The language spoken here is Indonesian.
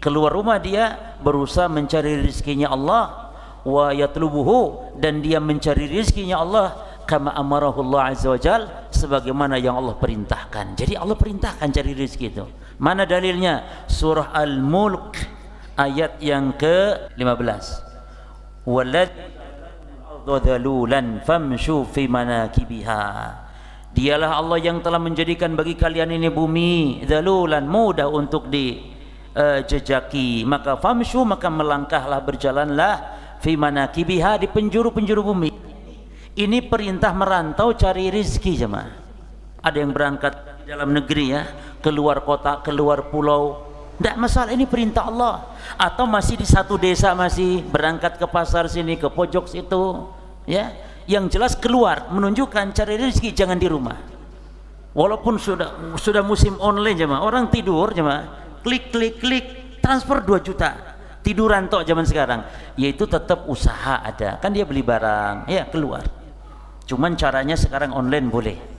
keluar rumah dia berusaha mencari rezekinya Allah, wa yatlubuhu, dan dia mencari rezekinya Allah kama amarahu Allah azza wajal, sebagaimana yang Allah perintahkan. Jadi Allah perintahkan cari rezeki itu. Mana dalilnya? Surah Al-Mulk ayat yang ke-15. Waladzalulan famshu fi manakibiha. Dialah Allah yang telah menjadikan bagi kalian ini bumi zalulan, mudah untuk dijejaki, maka famshu, maka melangkahlah, berjalanlah, fi manakibiha, di penjuru-penjuru bumi. Ini perintah merantau cari rezeki jemaah. Ada yang berangkat di dalam negeri ya, keluar kota, keluar pulau, tidak masalah, ini perintah Allah. Atau masih di satu desa, masih berangkat ke pasar sini, ke pojok situ ya, yang jelas keluar, menunjukkan cari rezeki, jangan di rumah. Walaupun sudah musim online jemaah, orang tidur jemaah, klik klik klik, transfer 2 juta, tiduran tok zaman sekarang. Yaitu tetap usaha ada, kan dia beli barang ya, keluar. Cuman caranya sekarang online boleh.